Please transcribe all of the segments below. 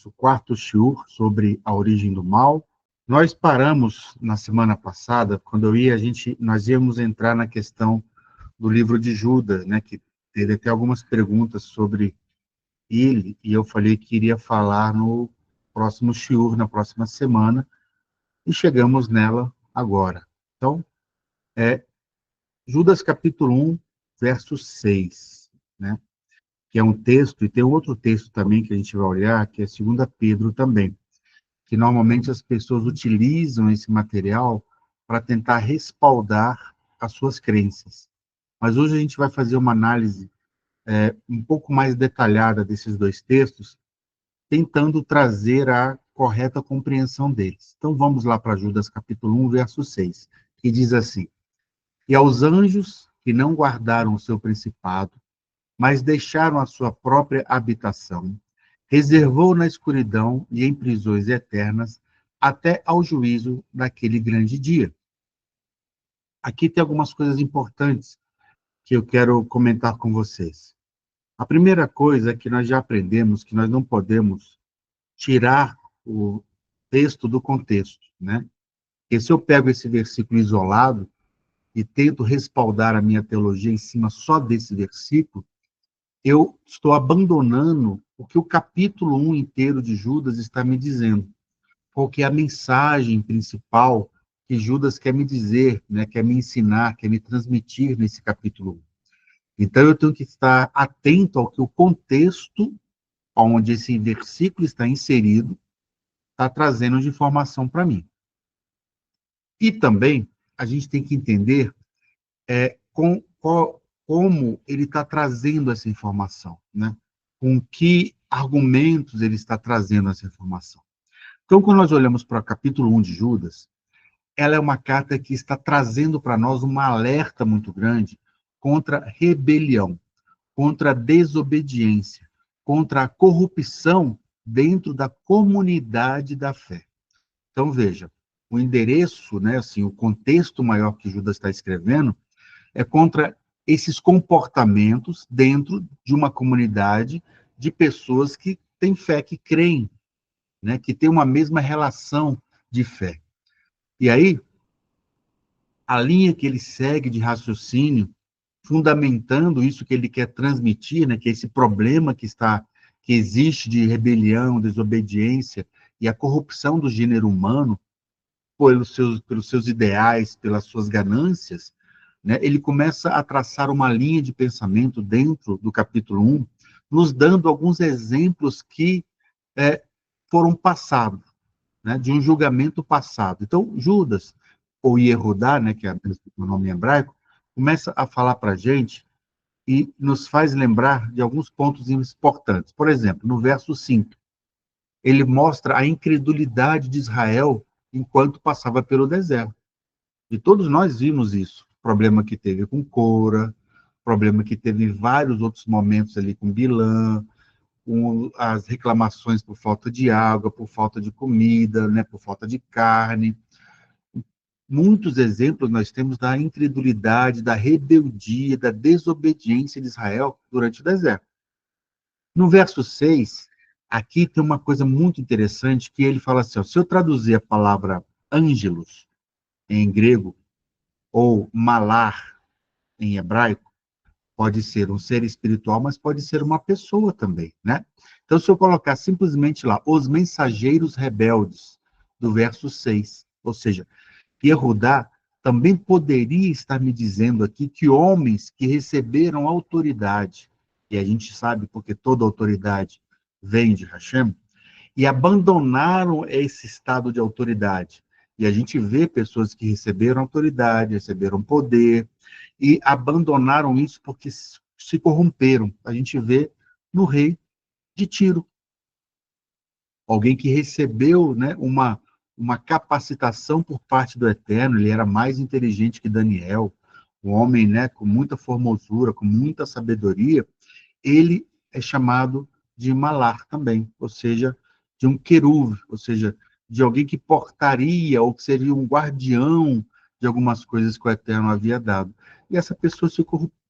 nosso quarto shiur sobre a origem do mal. Nós paramos na semana passada, quando nós íamos entrar na questão do livro de Judas, né, que teve até algumas perguntas sobre ele, e eu falei que iria falar no próximo shiur, na próxima semana, e chegamos nela agora. Então, Judas capítulo 1, verso 6, né? Que é um texto, e tem outro texto também que a gente vai olhar, que é 2 Pedro também, que normalmente as pessoas utilizam esse material para tentar respaldar as suas crenças. Mas hoje a gente vai fazer uma análise um pouco mais detalhada desses dois textos, tentando trazer a correta compreensão deles. Então vamos lá para Judas capítulo 1, verso 6, que diz assim: E aos anjos que não guardaram o seu principado, mas deixaram a sua própria habitação, reservou na escuridão e em prisões eternas, até ao juízo daquele grande dia. Aqui tem algumas coisas importantes que eu quero comentar com vocês. A primeira coisa é que nós já aprendemos que nós não podemos tirar o texto do contexto, né? Porque se eu pego esse versículo isolado e tento respaldar a minha teologia em cima só desse versículo, eu estou abandonando o que o capítulo 1 inteiro de Judas está me dizendo. Qual que é a mensagem principal que Judas quer me dizer, né, quer me ensinar, quer me transmitir nesse capítulo 1. Então, eu tenho que estar atento ao que o contexto onde esse versículo está inserido está trazendo de informação para mim. E também, a gente tem que entender como ele está trazendo essa informação, né? Com que argumentos ele está trazendo essa informação. Então, quando nós olhamos para o capítulo 1 de Judas, ela é uma carta que está trazendo para nós um alerta muito grande contra a rebelião, contra a desobediência, contra a corrupção dentro da comunidade da fé. Então, veja, o endereço, né, assim, o contexto maior que Judas está escrevendo é contra esses comportamentos dentro de uma comunidade de pessoas que têm fé, que creem, né, que têm uma mesma relação de fé. E aí, a linha que ele segue de raciocínio, fundamentando isso que ele quer transmitir, né, que é esse problema que existe de rebelião, desobediência e a corrupção do gênero humano pelos seus ideais, pelas suas ganâncias, né, ele começa a traçar uma linha de pensamento dentro do capítulo 1, nos dando alguns exemplos que foram passados, né, de um julgamento passado. Então, Judas, ou Yehudá, né, que é o nome hebraico, começa a falar para a gente e nos faz lembrar de alguns pontos importantes. Por exemplo, no verso 5, ele mostra a incredulidade de Israel enquanto passava pelo deserto. E todos nós vimos isso. O problema que teve com Cora, problema que teve em vários outros momentos ali com Bilã, as reclamações por falta de água, por falta de comida, né, por falta de carne. Muitos exemplos nós temos da incredulidade, da rebeldia, da desobediência de Israel durante o deserto. No verso 6, aqui tem uma coisa muito interessante, que ele fala assim, ó, se eu traduzir a palavra ângelos em grego, ou malar em hebraico, pode ser um ser espiritual, mas pode ser uma pessoa também, né? Então, se eu colocar simplesmente lá, os mensageiros rebeldes, do verso 6, ou seja, Yehudá também poderia estar me dizendo aqui que homens que receberam autoridade, e a gente sabe porque toda autoridade vem de Hashem, e abandonaram esse estado de autoridade. E a gente vê pessoas que receberam autoridade, receberam poder, e abandonaram isso porque se corromperam. A gente vê no rei de Tiro. Alguém que recebeu, né, uma capacitação por parte do Eterno, ele era mais inteligente que Daniel, um homem, né, com muita formosura, com muita sabedoria, ele é chamado de malar também, ou seja, de um querube, ou seja, de alguém que portaria, ou que seria um guardião de algumas coisas que o Eterno havia dado. E essa pessoa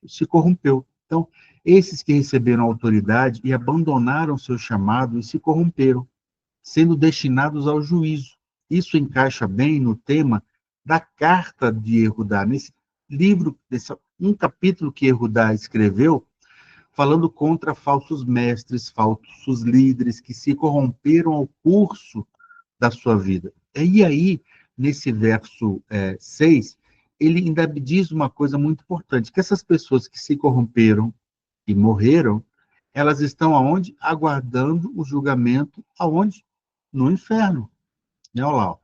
se corrompeu. Então, esses que receberam autoridade e abandonaram seu chamado e se corromperam. sendo destinados ao juízo. Isso encaixa bem no tema da carta de Yehudá, nesse livro, um capítulo que Yehudá escreveu, falando contra falsos mestres, falsos líderes que se corromperam ao curso da sua vida. E aí, nesse verso 6, ele ainda diz uma coisa muito importante, que essas pessoas que se corromperam e morreram, elas estão aonde? Aguardando o julgamento, aonde? No inferno. Olha lá, ó.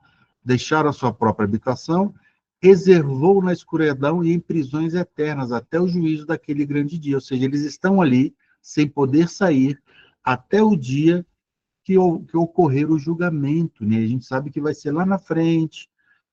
Deixaram a sua própria habitação, reservou na escuridão e em prisões eternas, até o juízo daquele grande dia. Ou seja, eles estão ali, sem poder sair, até o dia que ocorrer o julgamento. Né? A gente sabe que vai ser lá na frente,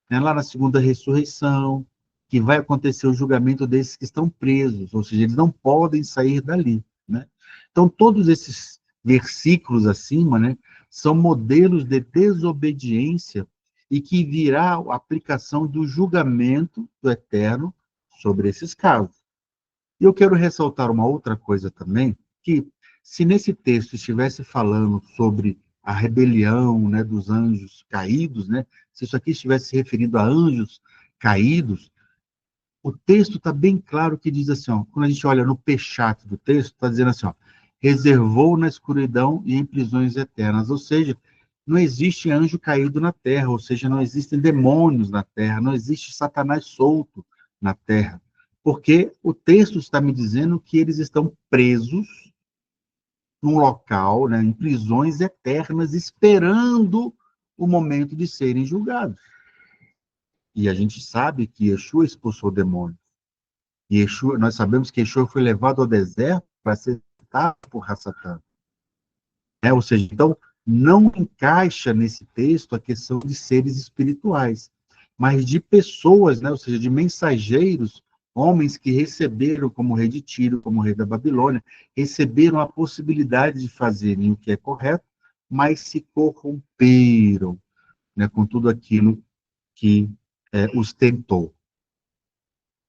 né? Lá na segunda ressurreição, que vai acontecer o julgamento desses que estão presos, ou seja, eles não podem sair dali. Né? Então, todos esses versículos acima, né, são modelos de desobediência e que virá a aplicação do julgamento do Eterno sobre esses casos. E eu quero ressaltar uma outra coisa também, que se nesse texto estivesse falando sobre a rebelião, né, dos anjos caídos, né, se isso aqui estivesse se referindo a anjos caídos, o texto está bem claro que diz assim, ó, quando a gente olha no pechat do texto, está dizendo assim, ó, reservou na escuridão e em prisões eternas, ou seja, não existe anjo caído na terra, ou seja, não existem demônios na terra, não existe Satanás solto na terra, porque o texto está me dizendo que eles estão presos num local, né, em prisões eternas, esperando o momento de serem julgados. E a gente sabe que Yeshua expulsou demônios. Yeshua, nós sabemos que Yeshua foi levado ao deserto para ser tentado por Satã. Ou seja, então, não encaixa nesse texto a questão de seres espirituais, mas de pessoas, né? Ou seja, de mensageiros, homens que receberam como rei de Tiro, como rei da Babilônia, receberam a possibilidade de fazerem o que é correto, mas se corromperam, né, com tudo aquilo que os tentou.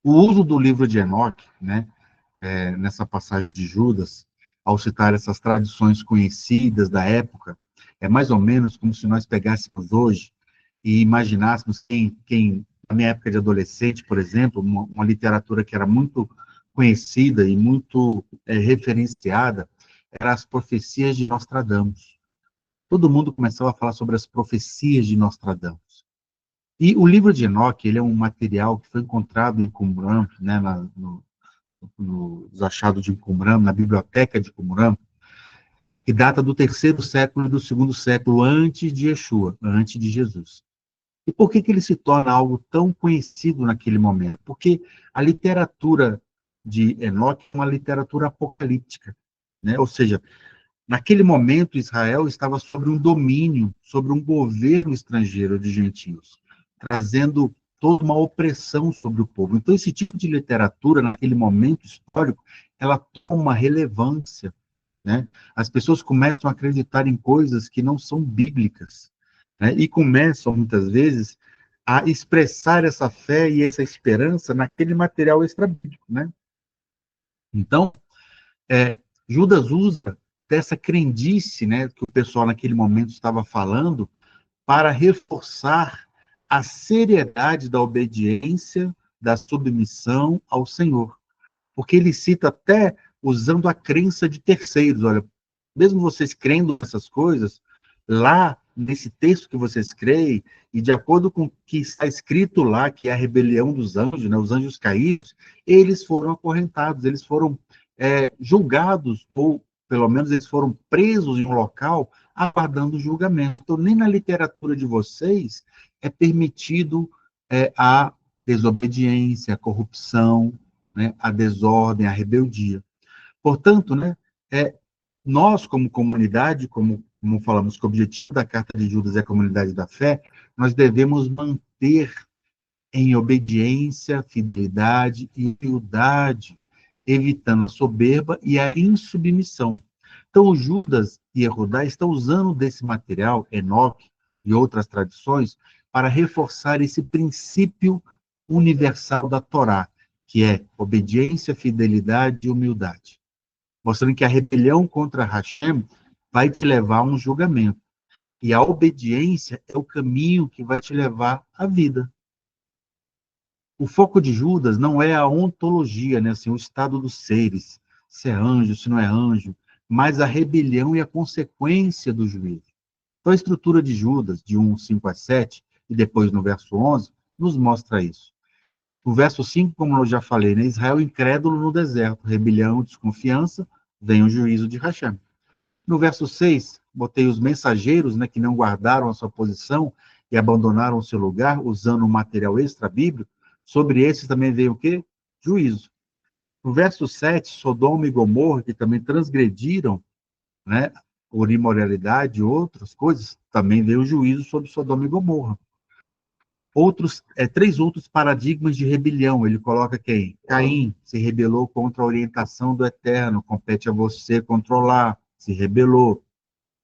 O uso do livro de Enoque, né, nessa passagem de Judas, ao citar essas tradições conhecidas da época, é mais ou menos como se nós pegássemos hoje e imaginássemos na minha época de adolescente, por exemplo, uma literatura que era muito conhecida e muito referenciada, eram as profecias de Nostradamus. Todo mundo começava a falar sobre as profecias de Nostradamus. E o livro de Enoque, ele é um material que foi encontrado em Qumran, né, nos achados de Qumran, na biblioteca de Qumran, que data do 3º século e do 2º século antes de Yeshua, antes de Jesus. E por que ele se torna algo tão conhecido naquele momento? Porque a literatura de Enoque é uma literatura apocalíptica, né? Ou seja, naquele momento Israel estava sobre um domínio, sobre um governo estrangeiro de gentios, trazendo toda uma opressão sobre o povo. Então, esse tipo de literatura, naquele momento histórico, ela toma uma relevância, né? As pessoas começam a acreditar em coisas que não são bíblicas, né? E começam, muitas vezes, a expressar essa fé e essa esperança naquele material extra-bíblico, né? Então, Judas usa dessa crendice, né, que o pessoal naquele momento estava falando, para reforçar a seriedade da obediência, da submissão ao Senhor. Porque ele cita até usando a crença de terceiros. Olha, mesmo vocês crendo nessas coisas, lá nesse texto que vocês creem, e de acordo com o que está escrito lá, que é a rebelião dos anjos, né, os anjos caídos, eles foram acorrentados, eles foram julgados, ou pelo menos eles foram presos em um local aguardando o julgamento. Então, nem na literatura de vocês é permitido a desobediência, a corrupção, né, a desordem, a rebeldia. Portanto, né, nós, como comunidade, como falamos que o objetivo da Carta de Judas é a comunidade da fé, nós devemos manter em obediência, fidelidade e humildade, evitando a soberba e a insubmissão. Então, o Judas e Yehudá estão usando desse material, Enoque e outras tradições, para reforçar esse princípio universal da Torá, que é obediência, fidelidade e humildade. Mostrando que a rebelião contra Hashem vai te levar a um julgamento. E a obediência é o caminho que vai te levar à vida. O foco de Judas não é a ontologia, né, assim, o estado dos seres, se é anjo, se não é anjo, mas a rebelião e a consequência do juízo. Então, a estrutura de Judas, de 1, 5 a 7, e depois no verso 11, nos mostra isso. No verso 5, como eu já falei, né, Israel incrédulo no deserto, rebelião, desconfiança, vem o juízo de Hashem. No verso 6, botei os mensageiros, né, que não guardaram a sua posição e abandonaram o seu lugar, usando um material extra-bíblico. Sobre esses também veio o quê? Juízo. No verso 7, Sodoma e Gomorra, que também transgrediram, né, por imoralidade e outras coisas, também veio o juízo sobre Sodoma e Gomorra. Três outros paradigmas de rebelião. Ele coloca quem? Caim se rebelou contra a orientação do Eterno, compete a você controlar, se rebelou.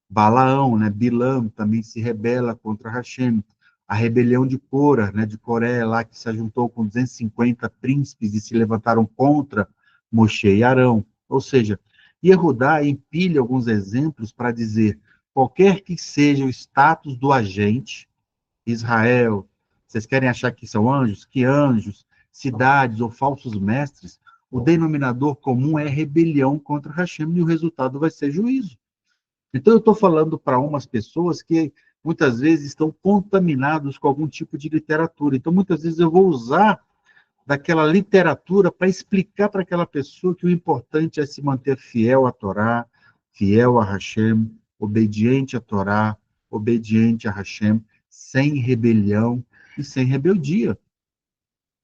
Balaão, né, Bilam, também se rebela contra Hashem. A rebelião de Cora, né, de Coré, lá que se juntou com 250 príncipes e se levantaram contra Moshe e Arão. Ou seja, Yehudá empilha alguns exemplos para dizer qualquer que seja o status do agente, Israel, vocês querem achar que são anjos? Que anjos, cidades ou falsos mestres, o denominador comum é rebelião contra Hashem e o resultado vai ser juízo. Então, eu estou falando para umas pessoas que muitas vezes estão contaminados com algum tipo de literatura. Então, muitas vezes eu vou usar daquela literatura para explicar para aquela pessoa que o importante é se manter fiel à Torá, fiel a Hashem, obediente à Torá, obediente a Hashem, sem rebelião e sem rebeldia.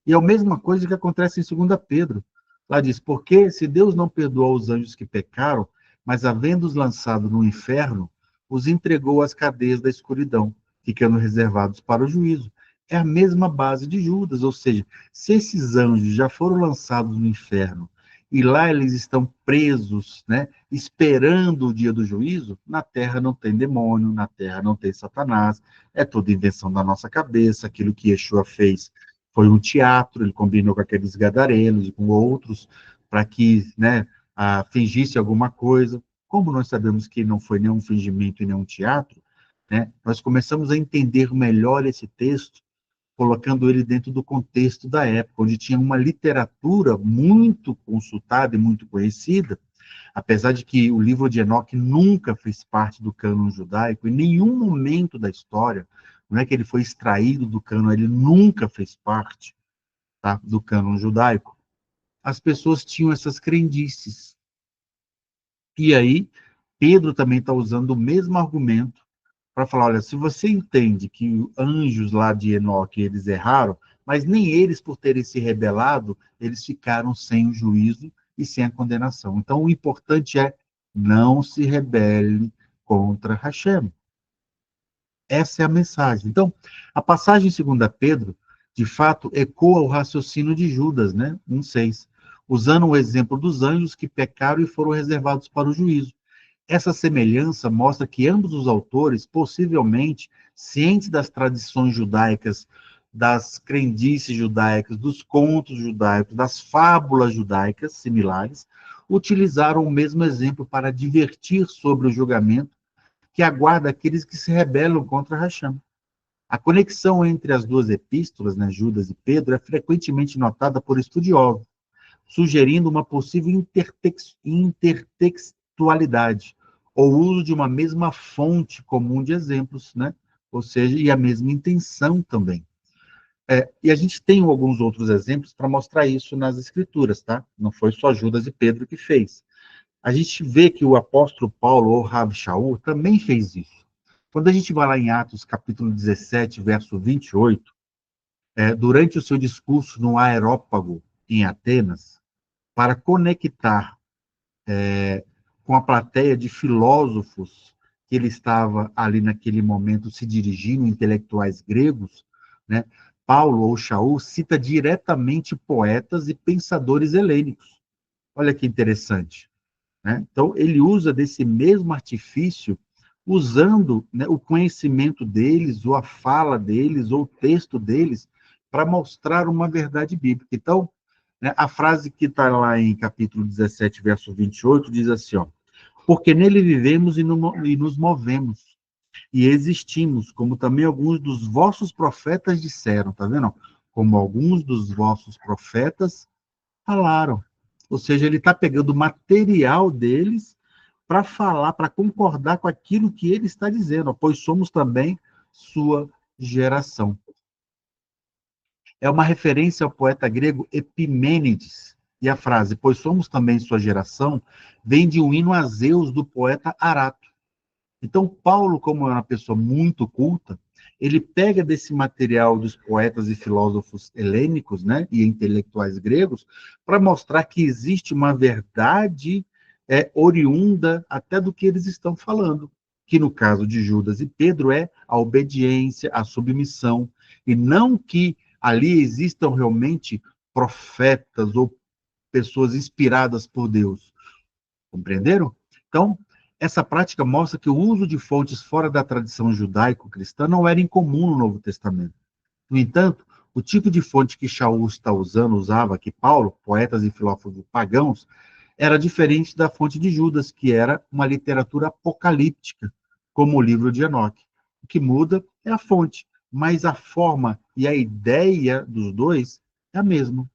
E é a mesma coisa que acontece em 2 Pedro. Lá diz, porque se Deus não perdoou os anjos que pecaram, mas havendo-os lançado no inferno, os entregou às cadeias da escuridão, ficando reservados para o juízo. É a mesma base de Judas, ou seja, se esses anjos já foram lançados no inferno e lá eles estão presos, né, esperando o dia do juízo, na terra não tem demônio, na terra não tem Satanás, é toda invenção da nossa cabeça, aquilo que Yeshua fez foi um teatro, ele combinou com aqueles gadarenos e com outros para que, né, fingisse alguma coisa. Como nós sabemos que não foi nenhum fingimento e nenhum teatro, né, nós começamos a entender melhor esse texto, colocando ele dentro do contexto da época, onde tinha uma literatura muito consultada e muito conhecida, apesar de que o livro de Enoque nunca fez parte do cânon judaico, em nenhum momento da história, não é que ele foi extraído do cânon, ele nunca fez parte, tá, do cânon judaico. As pessoas tinham essas crendices. E aí, Pedro também está usando o mesmo argumento para falar, olha, se você entende que anjos lá de Enoque, eles erraram, mas nem eles, por terem se rebelado, eles ficaram sem o juízo e sem a condenação. Então, o importante é não se rebele contra Hashem. Essa é a mensagem. Então, a passagem em 2 Pedro, de fato, ecoa o raciocínio de Judas, né? 1,6, usando o exemplo dos anjos que pecaram e foram reservados para o juízo. Essa semelhança mostra que ambos os autores, possivelmente cientes das tradições judaicas, das crendices judaicas, dos contos judaicos, das fábulas judaicas similares, utilizaram o mesmo exemplo para advertir sobre o julgamento que aguarda aqueles que se rebelam contra Hashem. A conexão entre as duas epístolas, né, Judas e Pedro, é frequentemente notada por estudiosos, sugerindo uma possível intertextualidade, ou uso de uma mesma fonte comum de exemplos, né? Ou seja, e a mesma intenção também. E a gente tem alguns outros exemplos para mostrar isso nas escrituras, tá? Não foi só Judas e Pedro que fez. A gente vê que o apóstolo Paulo, ou Rabi Shaul, também fez isso. Quando a gente vai lá em Atos, capítulo 17, verso 28, durante o seu discurso no Aerópago, em Atenas, para conectar com a plateia de filósofos que ele estava ali naquele momento se dirigindo, intelectuais gregos, né? Paulo ou Shaul cita diretamente poetas e pensadores helênicos. Olha que interessante, né? Então, ele usa desse mesmo artifício, usando, né, o conhecimento deles, ou a fala deles, ou o texto deles, para mostrar uma verdade bíblica. Então, né, a frase que está lá em capítulo 17, verso 28, diz assim, ó, porque nele vivemos e nos movemos. E existimos, como também alguns dos vossos profetas disseram, tá vendo? Como alguns dos vossos profetas falaram. Ou seja, ele está pegando o material deles para falar, para concordar com aquilo que ele está dizendo, pois somos também sua geração. É uma referência ao poeta grego Epimênides. E a frase, pois somos também sua geração, vem de um hino a Zeus do poeta Arato. Então, Paulo, como é uma pessoa muito culta, ele pega desse material dos poetas e filósofos helênicos, né, e intelectuais gregos, para mostrar que existe uma verdade oriunda até do que eles estão falando, que no caso de Judas e Pedro é a obediência, a submissão, e não que ali existam realmente profetas ou pessoas inspiradas por Deus. Compreenderam? Então, essa prática mostra que o uso de fontes fora da tradição judaico-cristã não era incomum no Novo Testamento. No entanto, o tipo de fonte que Shaul está usava, que Paulo, poetas e filósofos pagãos, era diferente da fonte de Judas, que era uma literatura apocalíptica, como o livro de Enoque. O que muda é a fonte, mas a forma e a ideia dos dois é a mesma.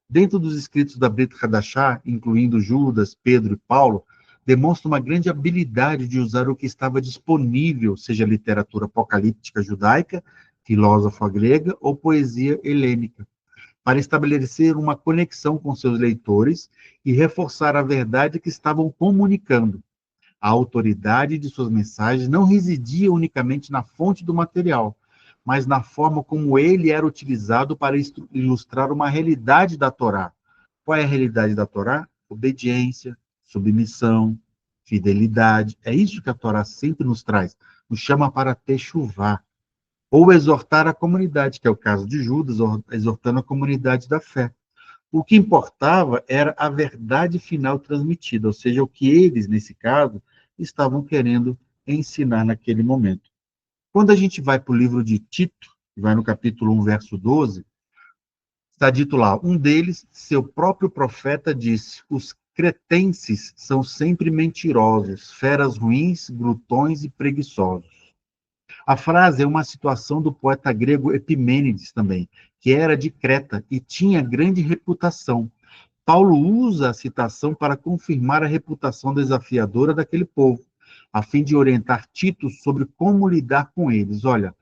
Dentro dos escritos da Brit Hadashah, incluindo Judas, Pedro e Paulo, demonstra uma grande habilidade de usar o que estava disponível, seja literatura apocalíptica judaica, filósofa grega ou poesia helênica, para estabelecer uma conexão com seus leitores e reforçar a verdade que estavam comunicando. A autoridade de suas mensagens não residia unicamente na fonte do material, mas na forma como ele era utilizado para ilustrar uma realidade da Torá. Qual é a realidade da Torá? Obediência, submissão, fidelidade. É isso que a Torá sempre nos traz. Nos chama para techuvá, ou exortar a comunidade, que é o caso de Judas, exortando a comunidade da fé. O que importava era a verdade final transmitida, ou seja, o que eles, nesse caso, estavam querendo ensinar naquele momento. Quando a gente vai para o livro de Tito, que vai no capítulo 1, verso 12, está dito lá, um deles, seu próprio profeta, disse, os cretenses são sempre mentirosos, feras ruins, glutões e preguiçosos. A frase é uma situação do poeta grego Epimênides também, que era de Creta e tinha grande reputação. Paulo usa a citação para confirmar a reputação desafiadora daquele povo, a fim de orientar Tito sobre como lidar com eles. Olha,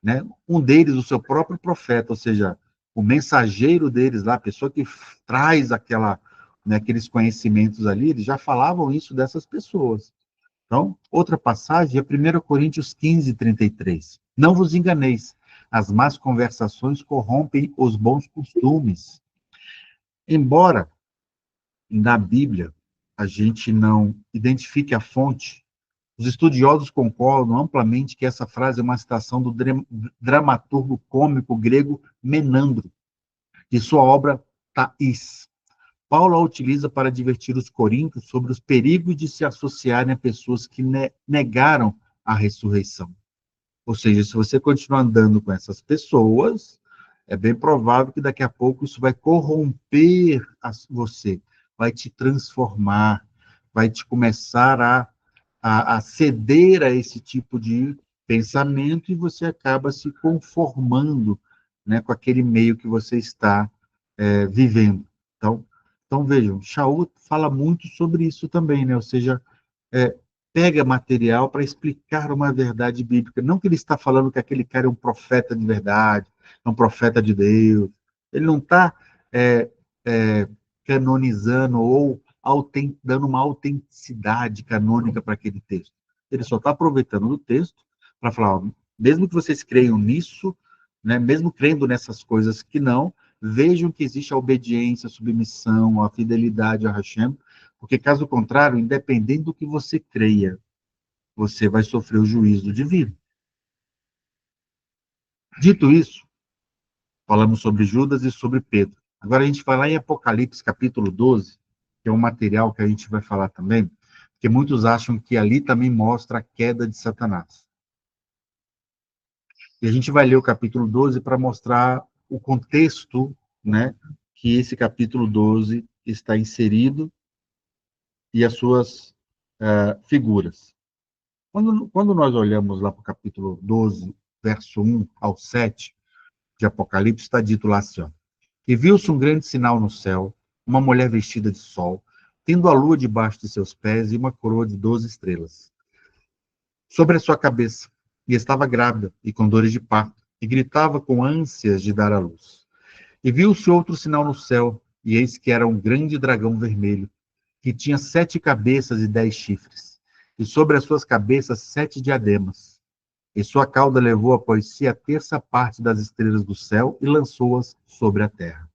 né, um deles, o seu próprio profeta, ou seja, o mensageiro deles lá, a pessoa que traz aqueles conhecimentos ali, eles já falavam isso dessas pessoas. Então, outra passagem é 1 Coríntios 15, 33. Não vos enganeis, as más conversações corrompem os bons costumes. Embora na Bíblia a gente não identifique a fonte, os estudiosos concordam amplamente que essa frase é uma citação do dramaturgo cômico grego Menandro, de sua obra Thais. Paulo a utiliza para divertir os coríntios sobre os perigos de se associarem a pessoas que negaram a ressurreição. Ou seja, se você continuar andando com essas pessoas, é bem provável que daqui a pouco isso vai corromper você, vai te transformar, vai te começar a ceder a esse tipo de pensamento e você acaba se conformando, né, com aquele meio que você está vivendo. Então, vejam, Shaul fala muito sobre isso também, né? Ou seja, é, pega material para explicar uma verdade bíblica. Não que ele está falando que aquele cara é um profeta de verdade, é um profeta de Deus. Ele não está é, é, canonizando ou dando uma autenticidade canônica para aquele texto. Ele só está aproveitando do texto para falar, ó, mesmo que vocês creiam nisso, né, mesmo crendo nessas coisas que não, vejam que existe a obediência, a submissão, a fidelidade a Hashem, porque, caso contrário, independente do que você creia, você vai sofrer o juízo divino. Dito isso, falamos sobre Judas e sobre Pedro. Agora a gente vai lá em Apocalipse, capítulo 12, que é um material que a gente vai falar também, porque muitos acham que ali também mostra a queda de Satanás. E a gente vai ler o capítulo 12 para mostrar o contexto, né, que esse capítulo 12 está inserido e as suas figuras. Quando nós olhamos lá para o capítulo 12, verso 1 ao 7 de Apocalipse, está dito lá assim, ó, e viu-se um grande sinal no céu, uma mulher vestida de sol, tendo a lua debaixo de seus pés e uma coroa de 12 estrelas sobre a sua cabeça. E estava grávida e com dores de parto, e gritava com ânsias de dar à luz. E viu-se outro sinal no céu, e eis que era um grande dragão vermelho, que tinha 7 cabeças e 10 chifres, e sobre as suas cabeças 7 diademas. E sua cauda levou após si a terça parte das estrelas do céu e lançou-as sobre a terra.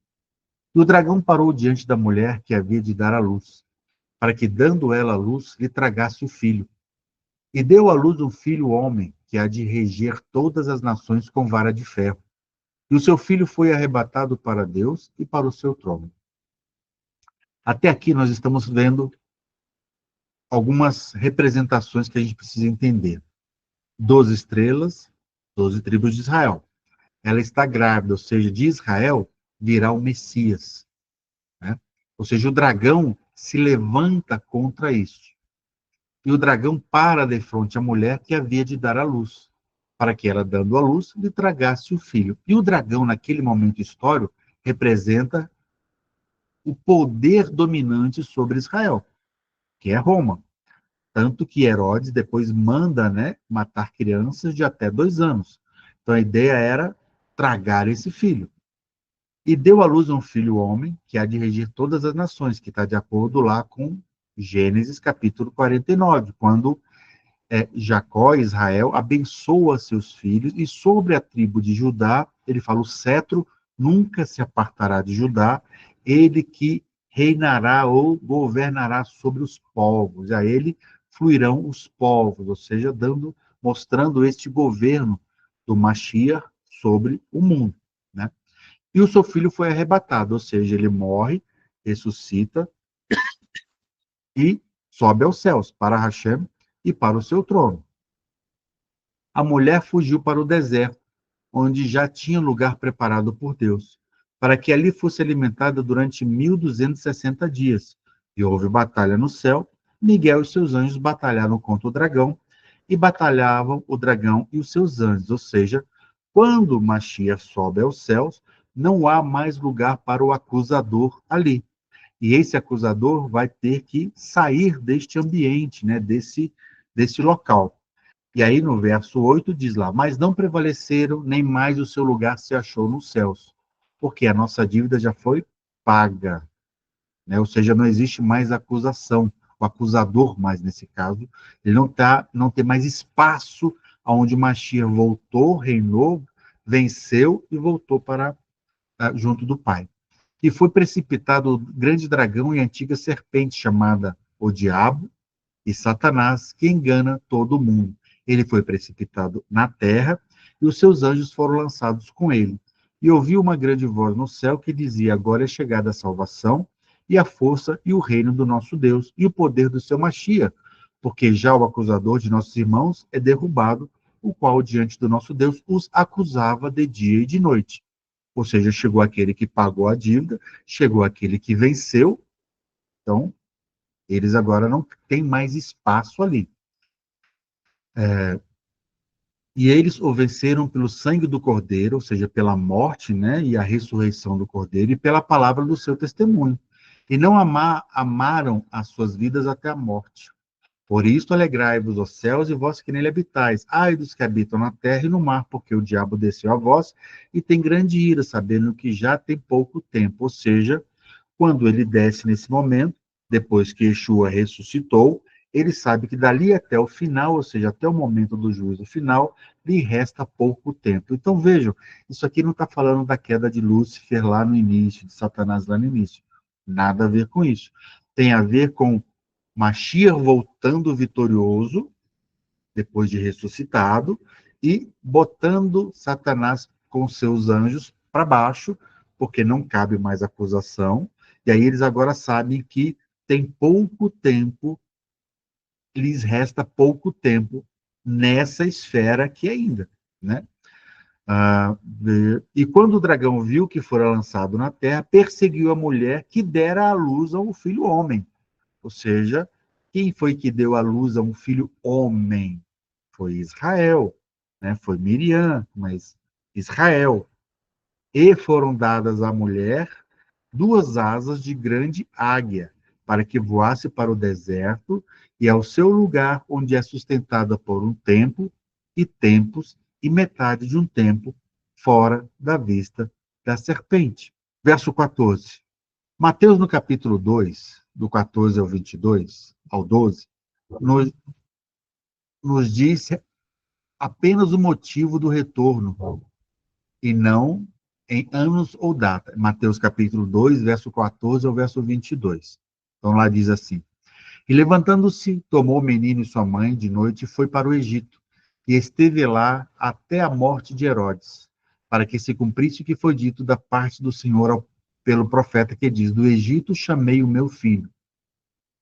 E o dragão parou diante da mulher que havia de dar à luz, para que, dando ela à luz, lhe tragasse o filho. E deu à luz um filho homem, que há de reger todas as nações com vara de ferro. E o seu filho foi arrebatado para Deus e para o seu trono. Até aqui nós estamos vendo algumas representações que a gente precisa entender. 12 estrelas, 12 tribos de Israel. Ela está grávida, ou seja, de Israel virá o Messias, né? Ou seja, o dragão se levanta contra isso. E o dragão para de frente à mulher que havia de dar à luz, para que ela, dando à luz, lhe tragasse o filho. E o dragão, naquele momento histórico, representa o poder dominante sobre Israel, que é Roma. Tanto que Herodes depois manda, né, matar crianças de até 2 anos. Então a ideia era tragar esse filho. E deu à luz um filho homem, que há de regir todas as nações, que está de acordo lá com Gênesis capítulo 49, quando Jacó, Israel, abençoa seus filhos, e sobre a tribo de Judá, ele fala, o cetro nunca se apartará de Judá, ele que reinará ou governará sobre os povos, e a ele fluirão os povos, ou seja, mostrando este governo do Mashiach sobre o mundo, né? E o seu filho foi arrebatado, ou seja, ele morre, ressuscita e sobe aos céus, para Hashem e para o seu trono. A mulher fugiu para o deserto, onde já tinha lugar preparado por Deus, para que ali fosse alimentada durante 1260 dias. E houve batalha no céu, Miguel e seus anjos batalharam contra o dragão, e batalhavam o dragão e os seus anjos, ou seja, quando Mashiach sobe aos céus, não há mais lugar para o acusador ali. E esse acusador vai ter que sair deste ambiente, né, desse local. E aí no verso 8 diz lá, mas não prevaleceram, nem mais o seu lugar se achou nos céus, porque a nossa dívida já foi paga, né? Ou seja, não existe mais acusação, o acusador mais nesse caso, ele não tem mais espaço onde Mashiach voltou, reinou, venceu e voltou para junto do Pai. E foi precipitado o grande dragão e antiga serpente chamada o Diabo, e Satanás, que engana todo mundo. Ele foi precipitado na terra, e os seus anjos foram lançados com ele. E ouviu uma grande voz no céu que dizia, agora é chegada a salvação, e a força e o reino do nosso Deus, e o poder do seu Machia, porque já o acusador de nossos irmãos é derrubado, o qual diante do nosso Deus os acusava de dia e de noite. Ou seja, chegou aquele que pagou a dívida, chegou aquele que venceu, então eles agora não têm mais espaço ali. E eles o venceram pelo sangue do Cordeiro, ou seja, pela morte, né, e a ressurreição do Cordeiro, e pela palavra do seu testemunho. E não amaram as suas vidas até a morte. Por isso, alegrai-vos, os céus, e vós que nele habitais. Ai dos que habitam na terra e no mar, porque o diabo desceu a vós e tem grande ira, sabendo que já tem pouco tempo. Ou seja, quando ele desce nesse momento, depois que Yeshua ressuscitou, ele sabe que dali até o final, ou seja, até o momento do juízo final, lhe resta pouco tempo. Então vejam, isso aqui não está falando da queda de Lúcifer lá no início, de Satanás lá no início. Nada a ver com isso. Tem a ver com Mashiach voltando vitorioso, depois de ressuscitado, e botando Satanás com seus anjos para baixo, porque não cabe mais acusação, e aí eles agora sabem que tem pouco tempo, lhes resta pouco tempo nessa esfera aqui ainda, né? E quando o dragão viu que fora lançado na terra, perseguiu a mulher que dera à luz a um filho homem. Ou seja, quem foi que deu à luz a um filho homem? foi Israel, né? Foi Miriam, mas Israel. E foram dadas à mulher 2 asas de grande águia, para que voasse para o deserto e ao seu lugar, onde é sustentada por um tempo, e tempos, e metade de um tempo, fora da vista da serpente. Verso 14. Mateus, no capítulo 2, do 14 ao 22, ao 12, nos, nos diz apenas o motivo do retorno, e não em anos ou data. Mateus capítulo 2, verso 14 ao verso 22. Então lá diz assim: E levantando-se, tomou o menino e sua mãe de noite e foi para o Egito, e esteve lá até a morte de Herodes, para que se cumprisse o que foi dito da parte do Senhor pelo profeta que diz: Do Egito chamei o meu filho.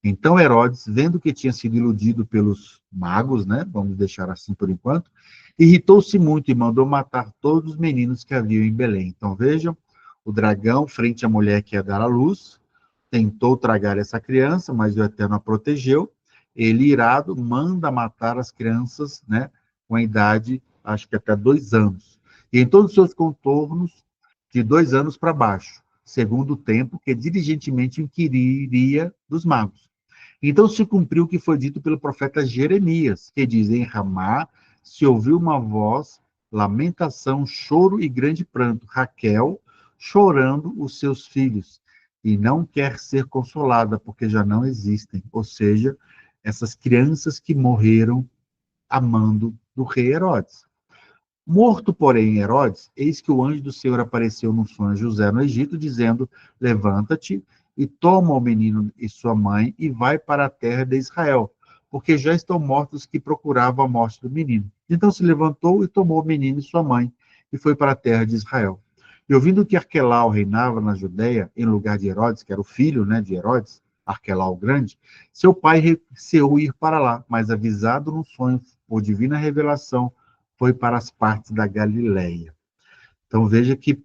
Então Herodes, vendo que tinha sido iludido pelos magos, né, vamos deixar assim por enquanto, irritou-se muito e mandou matar todos os meninos que haviam em Belém. Então vejam, o dragão, frente à mulher que ia dar à luz, tentou tragar essa criança, mas o Eterno a protegeu. Ele, irado, manda matar as crianças, né, com a idade, acho que até 2 anos. E em todos os seus contornos, de 2 anos para baixo, segundo o tempo que diligentemente inquiriria dos magos. Então se cumpriu o que foi dito pelo profeta Jeremias, que diz: Em Ramá se ouviu uma voz, lamentação, choro e grande pranto. Raquel chorando os seus filhos, e não quer ser consolada, porque já não existem. Ou seja, essas crianças que morreram amando do rei Herodes. Morto, porém, Herodes, eis que o anjo do Senhor apareceu num sonho a José no Egito, dizendo: Levanta-te e toma o menino e sua mãe e vai para a terra de Israel, porque já estão mortos os que procuravam a morte do menino. Então se levantou e tomou o menino e sua mãe e foi para a terra de Israel. E ouvindo que Arquelau reinava na Judéia, em lugar de Herodes, que era o filho, né, de Herodes, Arquelau o Grande, seu pai receou ir para lá, mas avisado num sonho por divina revelação, foi para as partes da Galileia. Então veja que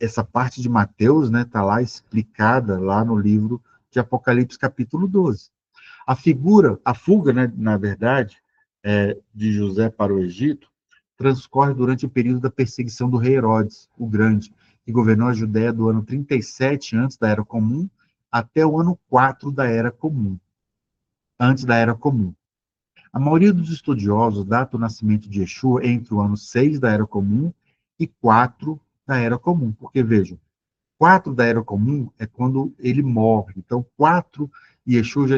essa parte de Mateus, né, está lá explicada lá no livro de Apocalipse capítulo 12. A figura, a fuga, né, na verdade, de José para o Egito, transcorre durante o período da perseguição do rei Herodes, o Grande, que governou a Judéia do ano 37 antes da Era Comum até o ano 4 da Era Comum, antes da Era Comum. A maioria dos estudiosos data o nascimento de Yeshua entre o ano 6 da Era Comum e 4 da Era Comum, porque vejam, 4 da Era Comum é quando ele morre. Então, 4, Yeshua já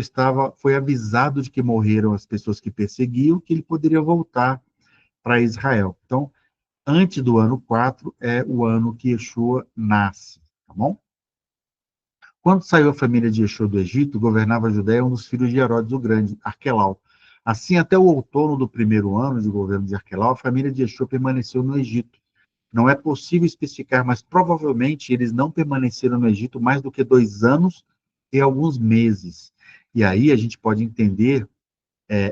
foi avisado de que morreram as pessoas que perseguiam, que ele poderia voltar para Israel. Então, antes do ano 4 é o ano que Yeshua nasce, tá bom? Quando saiu a família de Yeshua do Egito, governava a Judéia um dos filhos de Herodes o Grande, Arquelau. Assim, até o outono do primeiro ano de governo de Arquelau, a família de Yeshua permaneceu no Egito. Não é possível especificar, mas provavelmente eles não permaneceram no Egito mais do que 2 anos e alguns meses. E aí a gente pode entender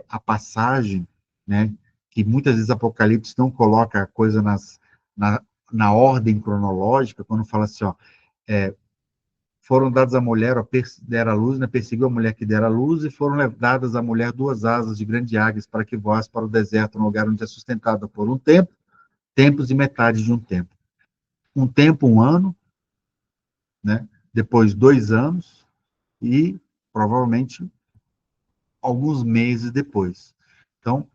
a passagem, né, que muitas vezes Apocalipse não coloca a coisa na ordem cronológica, quando fala assim, ó, foram dadas à mulher, ó, deram à luz, né, perseguiu a mulher que dera à luz, e foram dadas à mulher 2 asas de grande águias para que voasse para o deserto, no lugar onde é sustentada por um tempo, tempos e metade de um tempo. Um tempo, 1 ano, né, depois 2 anos, e provavelmente alguns meses depois. Então,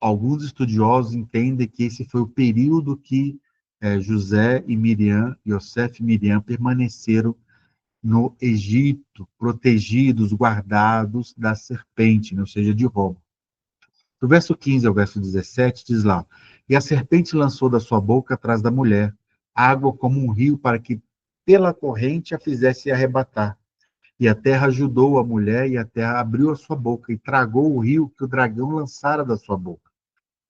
alguns estudiosos entendem que esse foi o período que José e Miriam, Yosef e Miriam permaneceram no Egito, protegidos, guardados da serpente, né, ou seja, de Roma. Do verso 15 ao verso 17, diz lá: E a serpente lançou da sua boca atrás da mulher água como um rio, para que pela corrente a fizesse arrebatar. E a terra ajudou a mulher, e a terra abriu a sua boca, e tragou o rio que o dragão lançara da sua boca.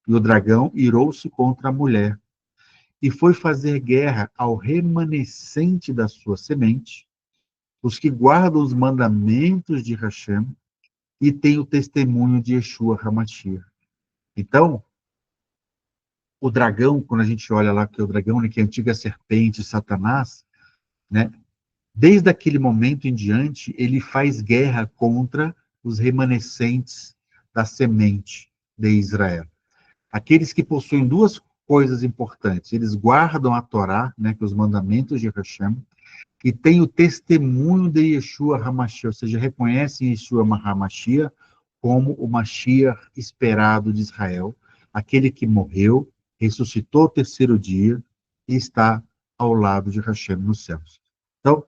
E o dragão irou-se contra a mulher, e foi fazer guerra ao remanescente da sua semente, os que guardam os mandamentos de Hashem e têm o testemunho de Yeshua HaMashiach. Então, o dragão, quando a gente olha lá que é o dragão, né, que é a antiga serpente, Satanás, né, desde aquele momento em diante, ele faz guerra contra os remanescentes da semente. de Israel. Aqueles que possuem duas coisas importantes. Eles guardam a Torá, né, que é os mandamentos de Hashem, e têm o testemunho de Yeshua HaMashiach, ou seja, reconhecem Yeshua HaMashiach como o Mashiach esperado de Israel, aquele que morreu, ressuscitou ao terceiro dia e está ao lado de Hashem nos céus. Então,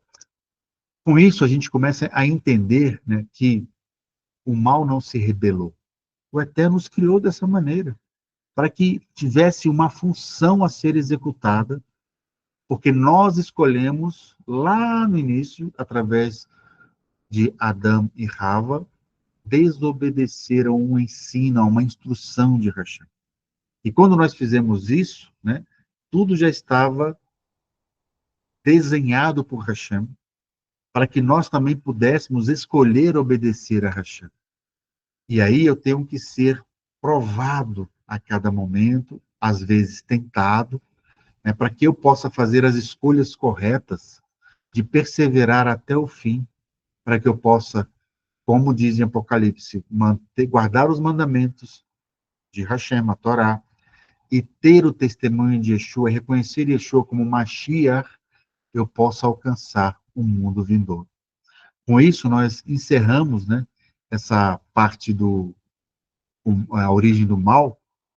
com isso, a gente começa a entender, né, que o mal não se rebelou. O Eterno nos criou dessa maneira, para que tivesse uma função a ser executada, porque nós escolhemos lá no início, através de Adão e Rava, desobedecer a um ensino, a uma instrução de Hashem. E quando nós fizemos isso, né, tudo já estava desenhado por Hashem, para que nós também pudéssemos escolher obedecer a Hashem. E aí eu tenho que ser provado a cada momento, às vezes tentado, né, para que eu possa fazer as escolhas corretas, de perseverar até o fim, para que eu possa, como diz em Apocalipse, guardar os mandamentos de Hashem, a Torá, e ter o testemunho de Yeshua, reconhecer Yeshua como Mashiach, eu possa alcançar o mundo vindouro. Com isso, nós encerramos, né, essa parte a origem do mal,